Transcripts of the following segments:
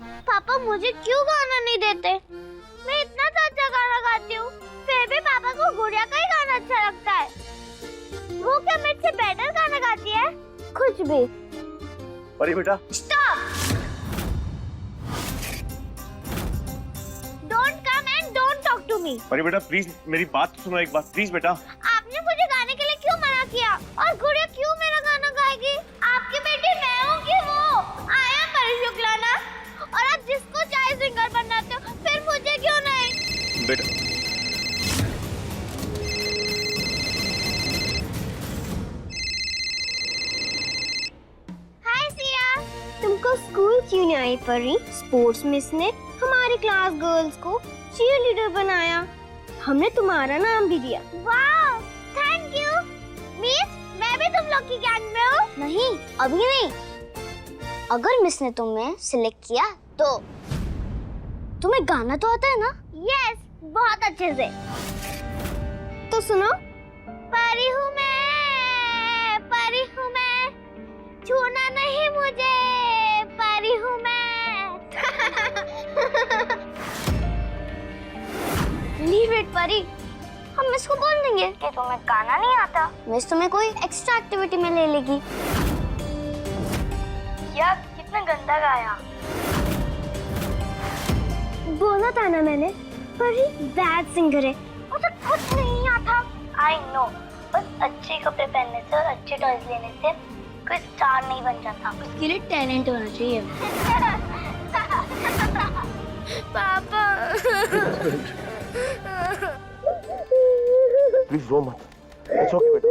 पापा मुझे क्यों गाना नहीं देते? मैं इतना तो अच्छा गाना गाती हूँ, फिर भी पापा को गुड़िया का ही गाना अच्छा लगता है। वो क्या मेरे से बेटर गाना गाती है? कुछ भी। परी बेटा stop! Don't come and don't talk to me. Pari बेटा प्लीज मेरी बात सुनो एक बार, प्लीज बेटा। आपने मुझे गाने के लिए क्यों मना किया? और गुड़िया क्यों मेरा गाना गाएगी? आपकी बेटी मैं हूँ कि वो? आया परी शुक्लाना। और आप जिसको चाहे सिंगर बनाते हो, फिर मुझे क्यों नहीं? बेटा हाय सिया, तुमको स्कूल क्यों नहीं आई परी? स्पोर्ट्स मिस ने हमारी क्लास गर्ल्स को चीयर लीडर बनाया। हमने तुम्हारा नाम भी दिया। वाह, थैंक यू। मिस, मैं भी तुम लोग की गैंग में हूँ। नहीं, अभी नहीं। अगर मिस ने तुम्हें सिलेक्ट किया तो तुम्हें गाना तो आता है ना? यस, बहुत अच्छे से। तो सुनो। परी हूँ मैं, परी हूँ मैं, छूना नहीं मुझे, परी हूँ मैं। लीव इट परी, हम मिस को बोल देंगे कि तुम्हें गाना नहीं आता। मिस तुम्हें कोई एक्स्ट्रा एक्टिविटी में ले लेगी। यार कितना गंदा गाया। बोला था ना मैंने, परी बैड सिंगर है, मुझे कुछ नहीं आता। आई नो, बस अच्छे कपड़े पहनने से और अच्छे टॉयज लेने से कोई स्टार नहीं बन जाता। उसके लिए टैलेंट होना चाहिए। पापा प्लीज रो मत। इट्स ओके बेटा,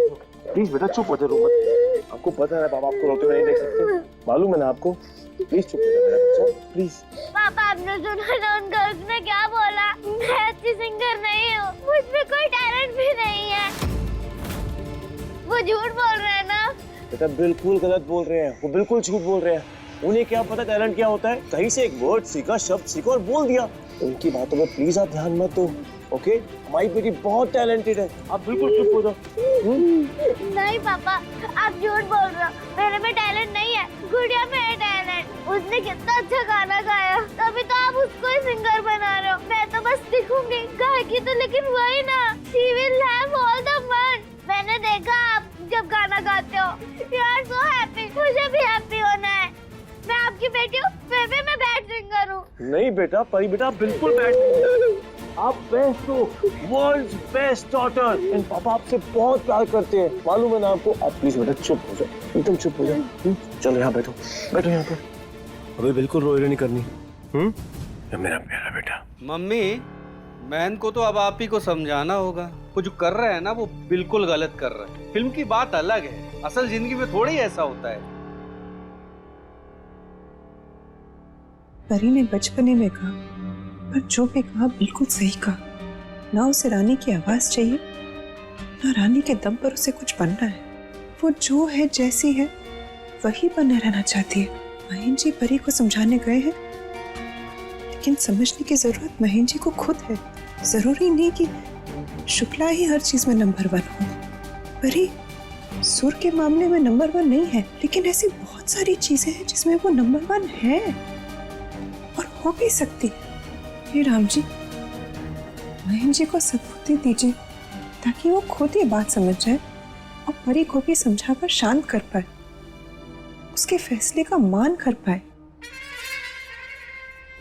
प्लीज बेटा चुप हो जा, रो मत। आपको पता है पापा आपको रोते हुए नहीं देख सकते, मालूम है ना आपको। प्लीज चुप हो जा मेरा बच्चा, प्लीज। पापा आपने सुना ना उन गर्ल्स ने क्या बोला? मैं अच्छी सिंगर नहीं हूँ, मुझमें कोई टैलेंट भी नहीं है। वो झूठ बोल रहे हैं ना? बेटा बिल्कुल गलत बोल रहे हैं, वो बिल्कुल झूठ बोल रहे हैं। उन्हें क्या पता टैलेंट क्या होता है? कहीं से एक वर्ड सीखा, शब्द सीखा और बोल दिया। उनकी बातों में प्लीज आप ध्यान मत दो, ओके? हमारी बेटी बहुत टैलेंटेड है, आप बिल्कुल चुप हो जाओ। नहीं पापा, आप झूठ बोल रहे हो। मेरे में टैलेंट नहीं है, गुड़िया में है टैलेंट। उसने कितना अच्छा गाना गाया, तभी तो आप उसको ही सिंगर बना रहे हो। मैं तो बस दिखूंगी गायकी तो, लेकिन वही ना, she will have all the fun। मैंने देखा आप जब गाना गाते हो, you are so happy। मुझे भी हैप्पी होना है। मैं आपकी बेटी हूँ, फिर भी मैं बैड सिंगर हूँ। नहीं बेटा, परी बेटा बिल्कुल बैठ नहीं, आप बेस्ट हो, वर्ल्ड्स बेस्ट डॉटर। एंड पापा आपसे बहुत प्यार करते हैं, मालूम है ना आपको। आप प्लीज बेटा चुप हो जाओ, एकदम चुप हो जाओ। चलो यहाँ बैठो, बैठो यहाँ पर। अभी बिल्कुल रोई नहीं करनी, मेरा प्यारा बेटा। मम्मी, मैन को तो अब आप ही को समझाना होगा। वो जो कर रहा है ना, वो बिल्कुल गलत कर रहा है। फिल्म की बात अलग है, असल जिंदगी में थोड़ी ऐसा होता है। परी ने बचपने में कहा, पर जो भी कहा बिल्कुल सही कहा। ना उसे रानी की आवाज चाहिए, ना रानी के दम पर उसे कुछ बनना है। वो जो है, जैसी है, वही बने रहना चाहती है। महेंद्र जी परी को समझाने गए हैं, लेकिन समझने की जरूरत महेंद्र जी को खुद है। जरूरी नहीं कि शुक्ला ही हर चीज में नंबर 1 हो। परी सुर के मामले में नंबर 1 नहीं है, लेकिन ऐसी बहुत सारी चीजें हैं जिसमें वो नंबर 1 है और हो भी सकती है। हे राम जी, महेंद्र जी को सद्बुद्धि दीजिए ताकि वो खुद ये बात समझ जाए और परी को भी समझाकर शांत कर पाए, उसके फैसले का मान कर पाए।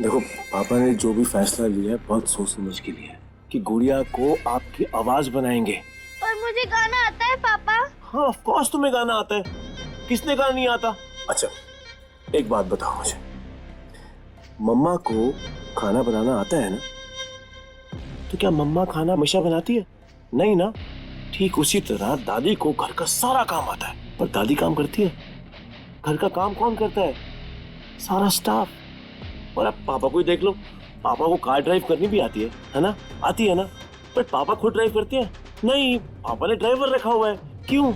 देखो पापा ने जो भी फैसला लिया है बहुत सोच समझ के लिया है कि गुड़िया को आपकी आवाज बनाएंगे। पर मुझे गाना आता है पापा। हाँ ऑफ कोर्स तुम्हें गाना आता है, किसने गाना नहीं आता? अच्छा एक बात बताओ मुझे, मम्मा को खाना बनाना आता है ना? तो क्या मम्मा खाना हमेशा बनाती है? नहीं ना। ठीक उसी तरह दादी को घर का सारा काम आता है, पर दादी काम करती है? घर का काम कौन करता है? सारा स्टाफ। और अब पापा को ही देख लो, पापा को कार ड्राइव करनी भी आती है ना? आती है ना? पर पापा खुद ड्राइव करते हैं? नहीं, पापा ने ड्राइवर रखा हुआ है। क्यों?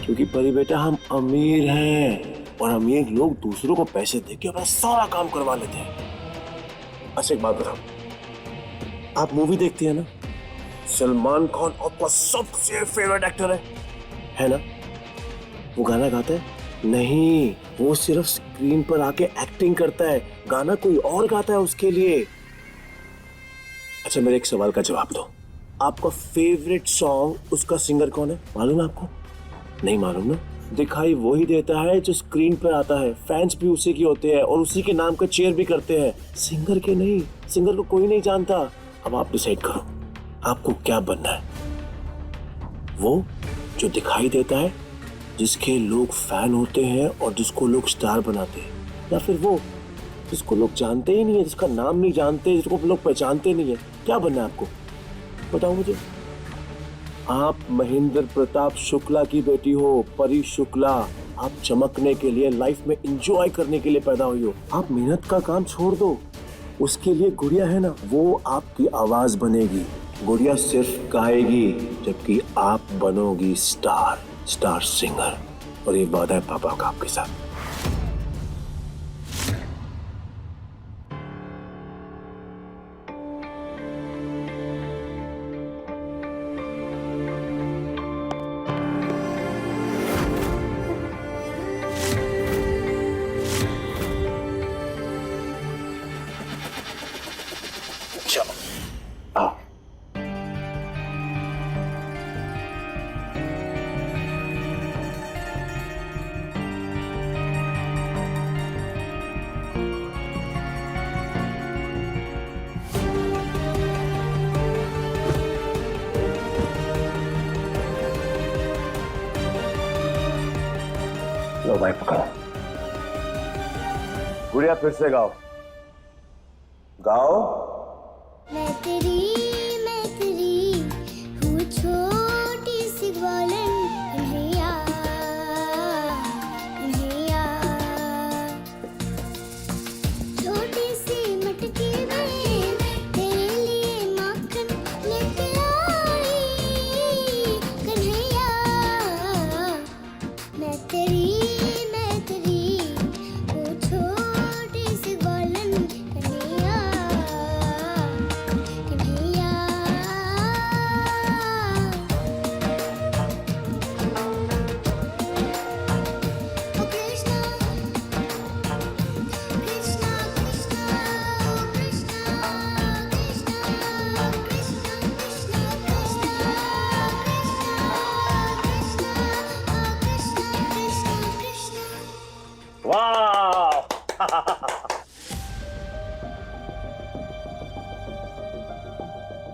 क्योंकि परी बेटा हम अमीर हैं और अमीर लोग दूसरों को पैसे देके अपना सारा काम करवा लेते हैं। अच्छा एक बात बताओ, आप मूवी देखती है ना? सलमान खान आपका सबसे फेवरेट एक्टर है ना? वो गाना गाता है? नहीं, वो सिर्फ स्क्रीन पर आके एक्टिंग करता है, गाना कोई और गाता है उसके लिए। अच्छा, मेरे एक सवाल का जवाब दो, आपका फेवरेट सॉन्ग उसका सिंगर कौन है, मालूम है आपको? नहीं मालूम ना? दिखाई वही देता है जो स्क्रीन पर आता है, फैंस भी उसी के होते हैं और उसी के नाम का चीयर भी करते हैं, सिंगर के नहीं। सिंगर को कोई नहीं जानता। अब आप डिसाइड करो आपको क्या बनना है, वो जो दिखाई देता है, जिसके लोग फैन होते हैं और जिसको लोग स्टार बनाते हैं, या फिर वो जिसको लोग जानते ही नहीं है, जिसका नाम नहीं जानते, जिसको लोग पहचानते नहीं है? क्या बनना है आपको, बताओ मुझे। आप महेंद्र प्रताप शुक्ला की बेटी हो, परी शुक्ला। आप चमकने के लिए, लाइफ में एंजॉय करने के लिए पैदा हुई हो। आप मेहनत का काम छोड़ दो, उसके लिए गुड़िया है ना, वो आपकी आवाज बनेगी। गुड़िया सिर्फ गाएगी, जबकि आप बनोगी स्टार सिंगर। और ये वादा है पापा का आपके साथ। चलो आओ। लो भाई पकड़ो। गुड़िया फिर से गाओ गाओ। मैं तेरी हूँ छोटी सी ग्वालन कन्हैया, कन्हैया। छोटी सी मटकी में तेरे लिए माखन लेके आई कन्हैया। मैं तेरी हूँ छोटी सी ग्वालन कन्हैया, कन्हैया। ओ कृष्णा कृष्णा कृष्णा, ओ कृष्णा कृष्णा कृष्णा कृष्णा कृष्णा कृष्णा। वाह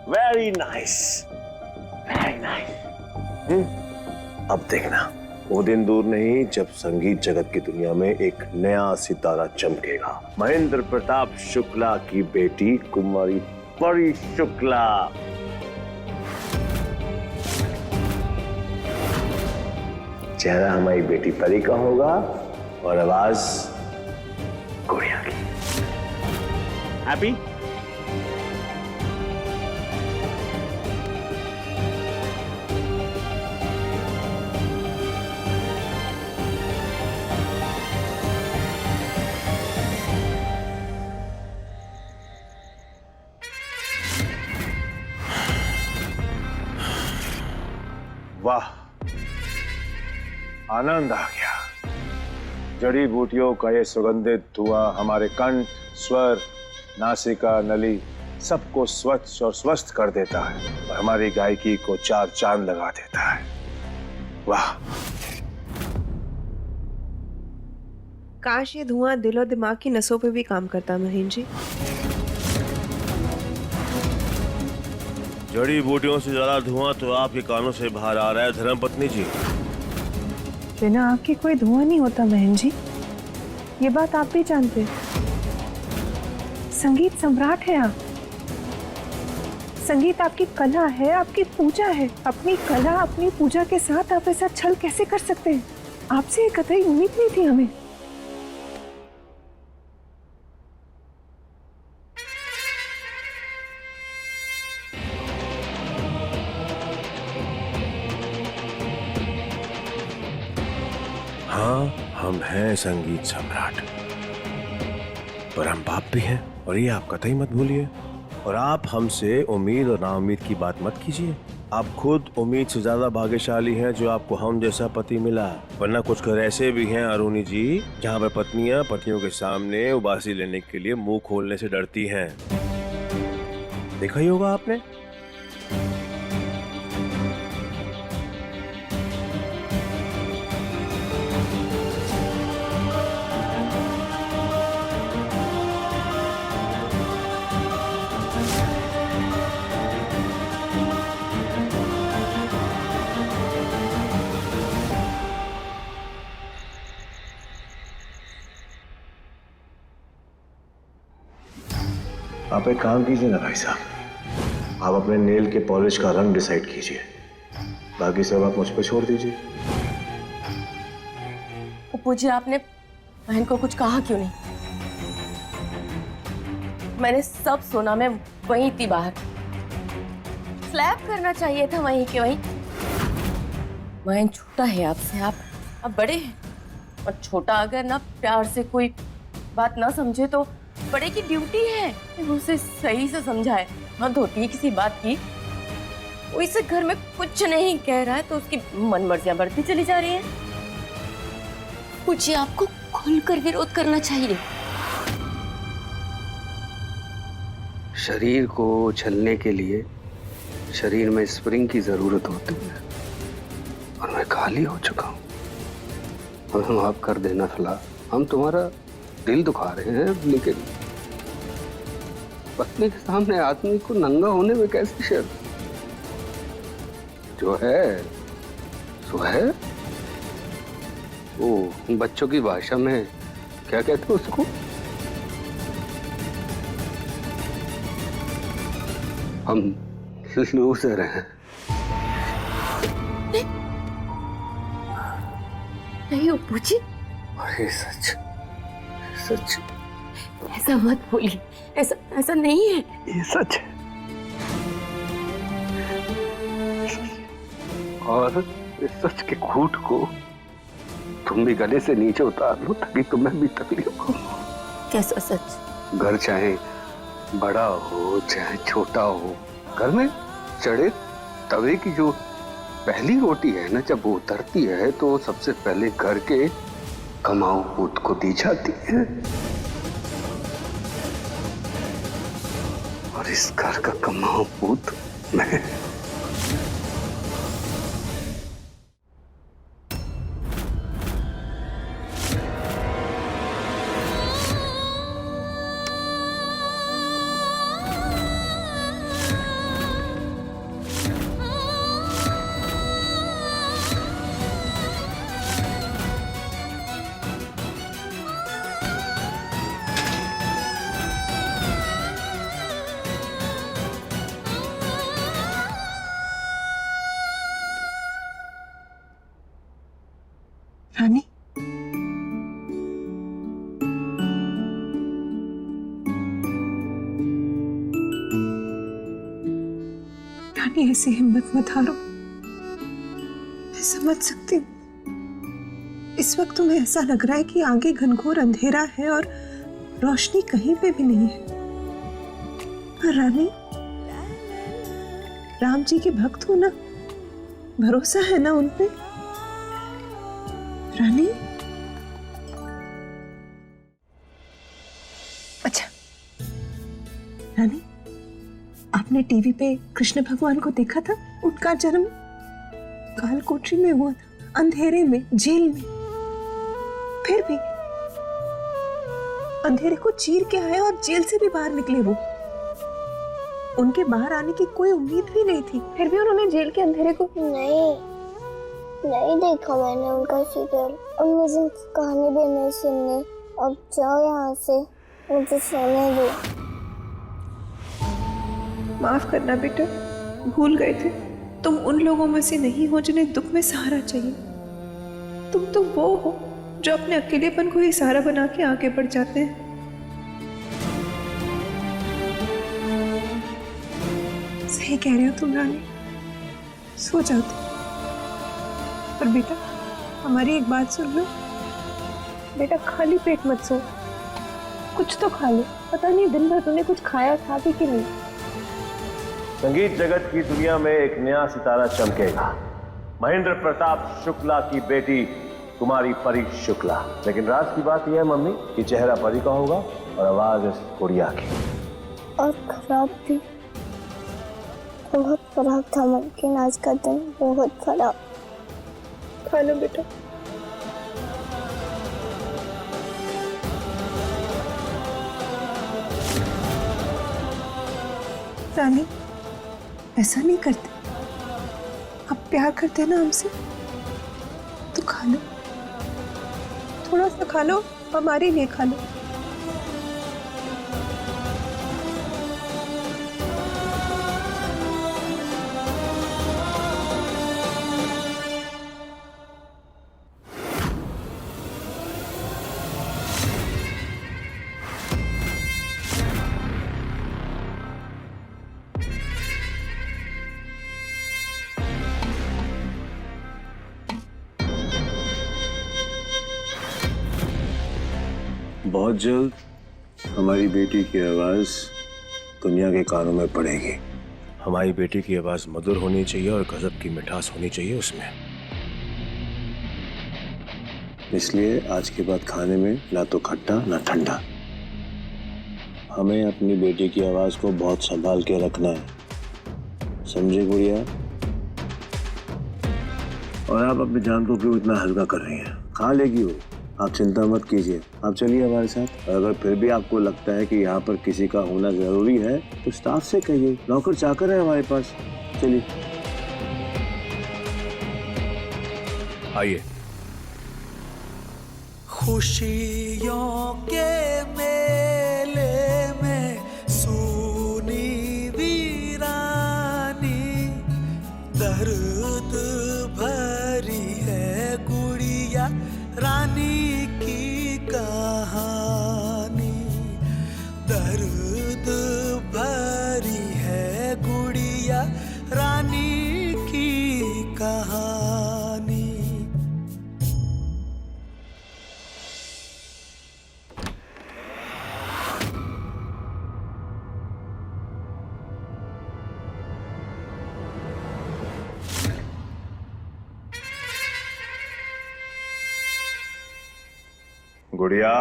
वेरी नाइस, वेरी नाइस। अब देखना, वो दिन दूर नहीं जब संगीत जगत की दुनिया में एक नया सितारा चमकेगा। महेंद्र प्रताप शुक्ला की बेटी कुमारी परी शुक्ला। चेहरा हमारी बेटी परी का होगा और आवाज गुड़िया की। हैप्पी? वाह, आनंद आ गया। जड़ी बूटियों का ये सुगंधित धुआं हमारे कंठ, स्वर, नासिका, नली सबको स्वच्छ और स्वस्थ कर देता है और हमारी गायकी को चार चांद लगा देता है। वाह। काश ये धुआं दिल और दिमाग की नसों पे भी काम करता महेंद्र जी। जड़ी बूटियों से ज्यादा धुआं तो आपके कानों से बाहर आ रहा है धर्मपत्नी जी। बिना आग के कोई धुआं नहीं होता महेंद्र जी, ये बात आप भी जानते हैं। संगीत सम्राट है आप। संगीत आपकी कला है, आपकी पूजा है। अपनी कला, अपनी पूजा के साथ आप ऐसा छल कैसे कर सकते हैं? आपसे ये कतई उम्मीद नहीं थी हमें। हाँ, हम हैं संगीत सम्राट, पर हम बाप भी हैं और ये आप कतई मत भूलिए। और आप हमसे उम्मीद और नाउम्मीद की बात मत कीजिए। आप खुद उम्मीद से ज्यादा भाग्यशाली हैं जो आपको हम जैसा पति मिला, वरना कुछ घर ऐसे भी हैं अरुणी जी जहाँ पर पत्नियां पतियों के सामने उबासी लेने के लिए मुंह खोलने से डरती हैं। देखा ही होगा आपने। आप एक काम कीजिए ना भाई साहब, आप अपने नेल के पॉलिश का रंग डिसाइड कीजिए, बाकी सब आप मुझ पर छोड़ दीजिए। पप्पू जी, आपने बहन को कुछ कहा क्यों नहीं? मैंने सब सुना, मैं वहीं थी बाहर। स्लैप करना चाहिए था वहीं के वहीं। बहन छोटा है आपसे, आप बड़े हैं, और छोटा अगर ना प्यार से कोई बात ना समझे तो बड़े की ड्यूटी है उसे सही से समझाए। हद होती है किसी बात की। वो इस घर में कुछ नहीं कह रहा है तो उसकी मनमर्जियां बढ़ती चली जा रही हैं। पूछिए, आपको खुलकर विरोध करना चाहिए। शरीर को उछलने के लिए शरीर में स्प्रिंग की जरूरत होती है, और मैं खाली हो चुका हूँ। हमें माफ कर देना फला, हम तुम्हारा दिल दुखा रहे हैं, लेकिन पत्नी के सामने आदमी को नंगा होने में कैसी शर्म? जो है सो है। वो बच्चों की भाषा में क्या कहते हैं उसको? हम लूजर हैं। नहीं अप्पू जी, अरे सच सच, ऐसा मत बोलिए। ऐसा नहीं है। ये सच है। और इस सच के घूंट को तुम भी गले से नीचे उतार लो ताकि तुम्हें भी तकलीफ हो। कैसा सच? घर चाहे बड़ा हो चाहे छोटा हो, घर में चढ़े तवे की जो पहली रोटी है ना, जब वो उतरती है तो सबसे पहले घर के कमाऊ पूत को दी जाती है, और इस घर का कमाऊ पूत मैं। रानी, रानी ऐसी हिम्मत मत हारो। मैं समझ सकती हूँ इस वक्त तुम्हें ऐसा लग रहा है कि आगे घनघोर अंधेरा है और रोशनी कहीं पे भी नहीं है, पर रानी, राम जी के भक्त हो ना, भरोसा है ना उन पे? रानी, अच्छा रानी, आपने टीवी पे कृष्ण भगवान को देखा था? उनका जन्म कालकोठरी में हुआ था, अंधेरे में, जेल में। फिर भी अंधेरे को चीर के आए और जेल से भी बाहर निकले वो। उनके बाहर आने की कोई उम्मीद भी नहीं थी, फिर भी उन्होंने जेल के अंधेरे को नहीं देखा मैंने उनका सीरियल। अब मुझे कहानी भी नहीं सुननी। अब जाओ यहाँ से, मुझे सोने दो। माफ करना बेटा, भूल गए थे। तुम उन लोगों में से नहीं हो जिन्हें दुख में सहारा चाहिए। तुम तो वो हो जो अपने अकेलेपन को ही सहारा बना के आगे बढ़ जाते हैं। सही कह रहे हो तुम रानी, सो जाते। पर बेटा, हमारी एक बात सुन लो। बेटा, खाली पेट मत सो, कुछ तो खा लो। पता नहीं दिन भर तूने कुछ खाया था भी कि नहीं। संगीत जगत की दुनिया में एक नया सितारा चमकेगा। महेंद्र प्रताप शुक्ला की बेटी कुमारी परी शुक्ला। लेकिन राज की बात यह है मम्मी कि चेहरा परी का होगा और आवाज इस गुड़िया की। और खराब भी, बहुत खराब था मुमकिन आज का दिन, बहुत खराब। खा लो बेटा। रानी, ऐसा नहीं करते। आप प्यार करते हैं ना हमसे, तो खा लो, थोड़ा सा खा लो, हमारे लिए खा लो। बहुत जल्द हमारी बेटी की आवाज दुनिया के कानों में पड़ेगी। हमारी बेटी की आवाज मधुर होनी चाहिए और गजब की मिठास होनी चाहिए उसमें। इसलिए आज के बाद खाने में ना तो खट्टा ना ठंडा। हमें अपनी बेटी की आवाज को बहुत संभाल के रखना है, समझे गुड़िया? और आप अपनी जान को क्यों इतना हल्का कर रही हैं? खा लेगी वो, आप चिंता मत कीजिए। आप चलिए हमारे साथ। अगर फिर भी आपको लगता है कि यहाँ पर किसी का होना जरूरी है तो स्टाफ से कहिए, नौकर चाकर है हमारे पास। चलिए आइए। खुशियों के मेले में सूनी वीरानी, दर्द भरी है गुड़िया रानी की कहानी, दर्द भरी है गुड़िया रानी की कहानी। गुड़िया,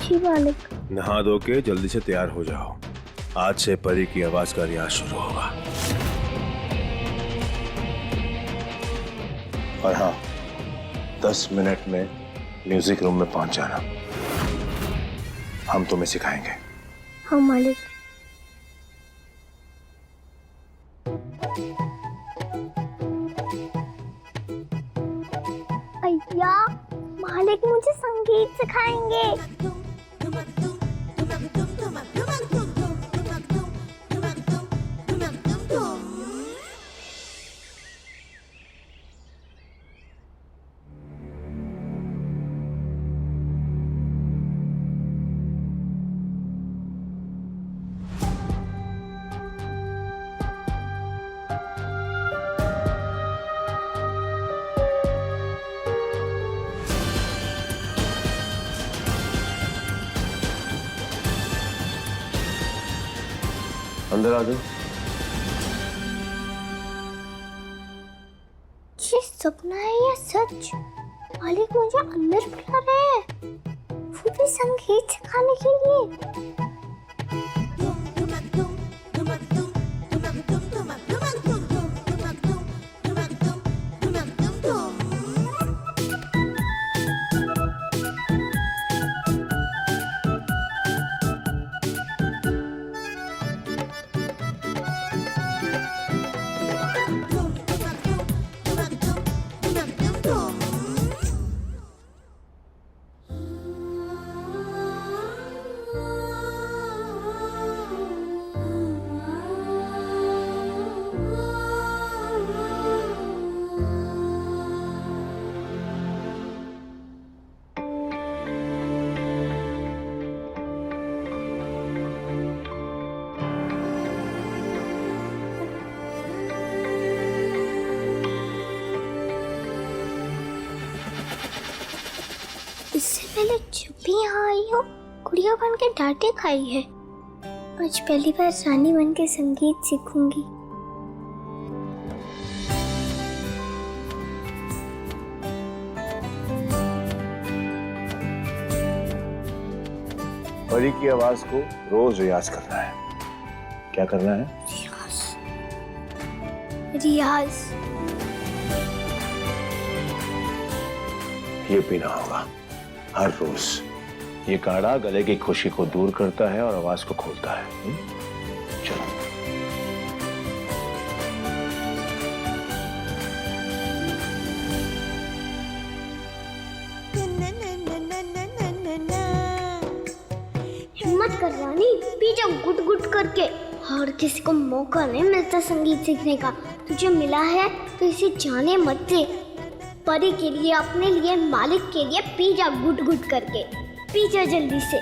जी मालिक। नहा धो के जल्दी से तैयार हो जाओ। आज से परी की आवाज का रियाज शुरू होगा। और हाँ, 10 मिनट में म्यूजिक रूम में पहुंच जाना। हम तुम्हें सिखाएंगे। हाँ मालिक। अय्या, मालिक मुझे संगीत सिखाएंगे। अंदर आ जाओ। ये सपना है या सच? मालिक मुझे अंदर बुला रहे हैं, वो भी संगीत सिखाने के लिए। इससे पहले जब भी यहाँ आई हो गुड़िया बन के डांटे खाई है। आज पहली बार रानी बन के संगीत सीखूंगी। परी की आवाज को रोज रियाज करना है। क्या करना है? रियाज। ये पीना होगा हर रोज। ये काढ़ा गले की खुशी को दूर करता है और आवाज को खोलता है। चलो। हिम्मत कर रानी, पी जाओ गुट गुट करके। और किसी को मौका नहीं मिलता संगीत सीखने का। तुझे मिला है तो इसे जाने मत दे। परी के लिए, अपने लिए, मालिक के लिए पी जा गुट गुट करके। पी जा जल्दी से।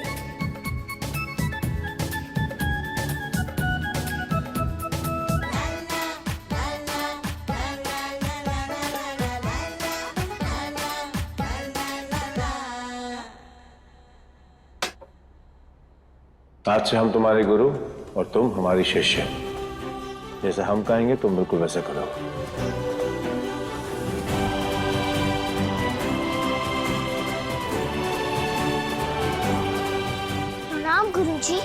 आज से हम तुम्हारे गुरु और तुम हमारी शिष्य। जैसे हम कहेंगे तुम बिल्कुल वैसे करो। प्रणाम गुरुजी।